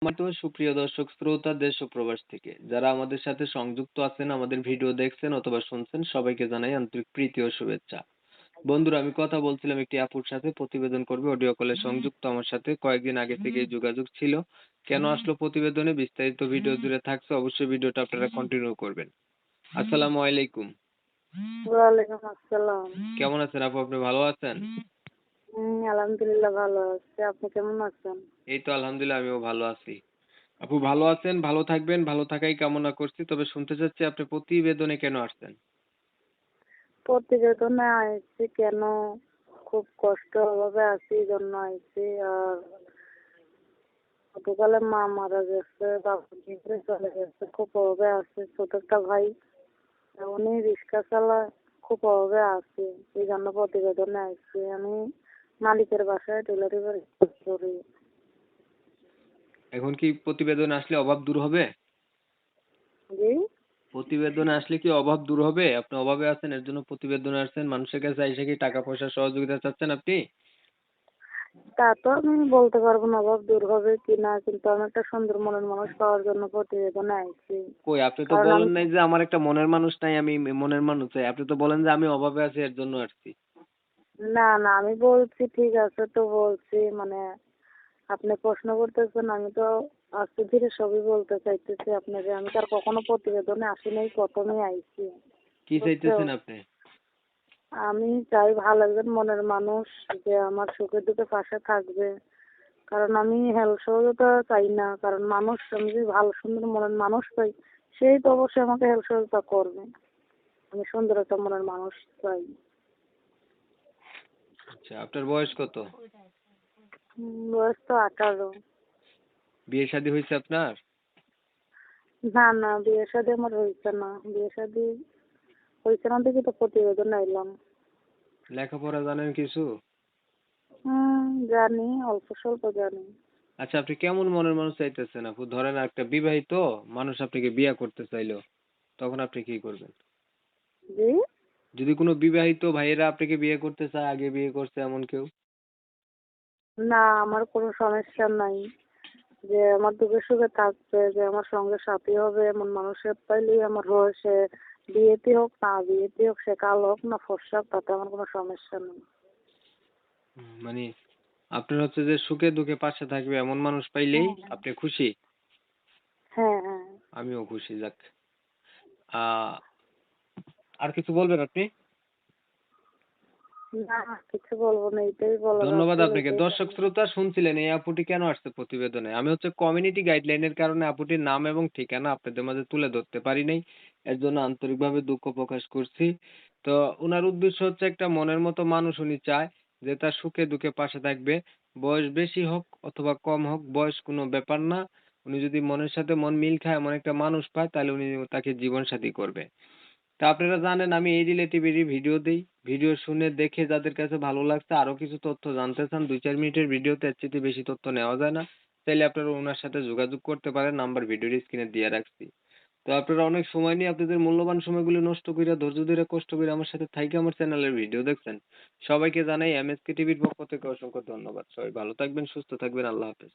সম্মানিত সুপ্রিয় দর্শক শ্রোতা দেশ ও প্রবাস থেকে যারা আমাদের সাথে সংযুক্ত আছেন, আমাদের ভিডিও দেখছেন অথবা শুনছেন, সবাইকে জানাই আন্তরিক প্রীতি ও শুভেচ্ছা। বন্ধুরা, আমি কথা বলছিলাম একটি আপুর সাথে, প্রতিবেদন করবে, অডিও কলে সংযুক্ত আমার সাথে কয়েকদিন আগে থেকেই যোগাযোগ ছিল। কেন আসলো প্রতিবেদনে, বিস্তারিত ভিডিও জুড়ে থাকছে, অবশ্যই ভিডিওটা আপনারা কন্টিনিউ করবেন। আসসালামু আলাইকুম। ওয়ালাইকুম আসসালাম। কেমন আছেন আপু? আপনি ভালো আছেন? আলহামদুলিল্লাহ ভালো আছি। আপনি কেমন আছেন? এই তো আলহামদুলিল্লাহ, আমিও ভালো আছি। আপু ভালো আছেন, ভালো থাকবেন, ভালো থাকাই কামনা করছি। তবে শুনতে চাচ্ছি আপনি প্রতিবেদনে কেন আসছেন? প্রতিবেদনে আইছি কেন, খুব কষ্ট অভাবে আছি এই জন্য আইছি। আর গতকালে মা মারা গেছে, বাবা বিদেশে চলে গেছে, খুব অভাবে আছে। ছোট একটা ভাই, উনি রিক্সা চালায়, খুব অভাবে আছে। এই জন্য প্রতিবেদনে আইছি। আমি মালিকের বাসায় ডেলিভারি করি। এখন কি প্রতিবেদনে আসলে অভাব দূর হবে? জি, প্রতিবেদনে আসলে কি অভাব দূর হবে? আপনি অভাবে আছেন, এর জন্য প্রতিবেদনে আসছেন। মানুষের কাছে এসে কি টাকা পয়সা সহযোগিতা চাচ্ছেন আপনি? তা তো আমি বলতে পারবো না অভাব দূর হবে কিনা, কিন্তু আমি একটা সুন্দর মনের মানুষ পাওয়ার জন্য প্রতিবেদনে আইছি। কই, আপনি তো কারণ আমি, বলেন নাই যে আমার একটা মনের মানুষ নাই, আমি মনের মানুষ চাই। আপনি তো বলেন যে আমি অভাবে আছি, এর জন্য আসছি। না না, আমি বলছি ঠিক আছে, তো বলছি মানে আপনি প্রশ্ন করতেছেন, আমি তো আস্তে ধীরে সবই বলতে চাইতেছি আপনাকে। আমি তো আর কখনো প্রতিবেদনে আসি নাই, প্রথমেই আইছি। কি বুঝছো, চাইতেছেন আপনি? আমি চাই ভালো একজন মনের মানুষ, যে আমার সুখে দুঃখে পাশে থাকবে। কারণ আমি হেল্প সহযোগিতা চাই না, কারণ মানুষ, আমি যদি ভালো সুন্দর মনের মানুষ পাই, সেই তো অবশ্যই আমাকে হেল্প সহযোগিতা করবে। আমি সুন্দর একটা মনের মানুষ চাই। আচ্ছা, আপনার বয়স কত? বয়স তো 18। বিয়ে শাদী হয়েছে আপনার? না না, বিয়ে শাদী আমার হয়েছে না। বিয়ে শাদী হয়েছে না দেখি তো প্রতিবেদন আইলাম। লেখাপড়া জানেন কিছু? জানি, অল্প স্বল্প জানি। আচ্ছা, আপনি কেমন মনের মানুষ চাইতেছেন আপু? ধরেন একটা বিবাহিত মানুষ আপনাকে বিয়ে করতে চাইলো, তখন আপনি কি করবেন? জি, যদি কোনো বিবাহিত ভাইয়েরা আপনাকে বিয়ে করতে চায়, আগে বিয়ে করছে এমন কেউ? না, আমার কোনো সমস্যা নাই। যে আমার দুঃখে সুখে থাকবে, যে আমার সঙ্গে সাথী হবে, এমন মানুষের পাইলেই আমার হয়। সে বিয়েতে হোক না বিয়েতে হোক, সে কালো হোক না ফর্সা হোক, তাতে আমার কোনো সমস্যা নেই। মানে আপনার হচ্ছে যে সুখে দুঃখে পাশে থাকবে এমন মানুষ পাইলেই হ্যাঁ আপনি খুশি? হ্যাঁ হ্যাঁ। আমিও খুশি, যাক। আহ আর কিছু বলবেন আপনি? না, কিছু বলবো না, এটাই বলার ধন্যবাদ আসলে, আপনাকে। এটাই দর্শক বলার। শ্রোতা, শুনছিলেন এই আপুটি কেন আসছে প্রতিবেদনে। আমি হচ্ছে কমিউনিটি গাইডলাইনের কারণে আপুটির নাম এবং ঠিকানা আপনাদের মাঝে তুলে ধরতে পারি নাই, এর জন্য আন্তরিকভাবে দুঃখ প্রকাশ করছি। তো উনার উদ্দেশ্য হচ্ছে একটা মনের মতো মানুষ উনি চায়, যে তার সুখে দুঃখে পাশে থাকবে। বয়স বেশি হোক অথবা কম হোক, বয়স কোনো ব্যাপার না। উনি যদি মনের সাথে মন মিল খায়, এমন একটা মানুষ পায়, তাহলে উনি তাকে জীবন সাথী করবে। তা আপনারা জানেন আমি এই রিলেটিভেরই ভিডিও দেই। ভিডিও শুনে দেখে যাদের কাছে ভালো লাগছে, আরো কিছু তথ্য জানতে চান, 2-4 মিনিটের ভিডিওতে এর চেয়ে বেশি তথ্য নেওয়া যায় না। চাইলে আপনারা ওনার সাথে যোগাযোগ করতে পারেন, নাম্বার ভিডিওর স্ক্রিনে দিয়ে রাখছি। তো আপনারা অনেক সময় নিয়ে আপনাদের মূল্যবান সময়গুলো নষ্ট কইরা, ধৈর্য ধরে কষ্ট করে আমার সাথে থাইকা আমার চ্যানেলের ভিডিও দেখছেন। সবাইকে জানাই এমএসকে টিভির পক্ষ থেকে অসংখ্য ধন্যবাদ। সবাই ভালো থাকবেন, সুস্থ থাকবেন। আল্লাহ হাফেজ।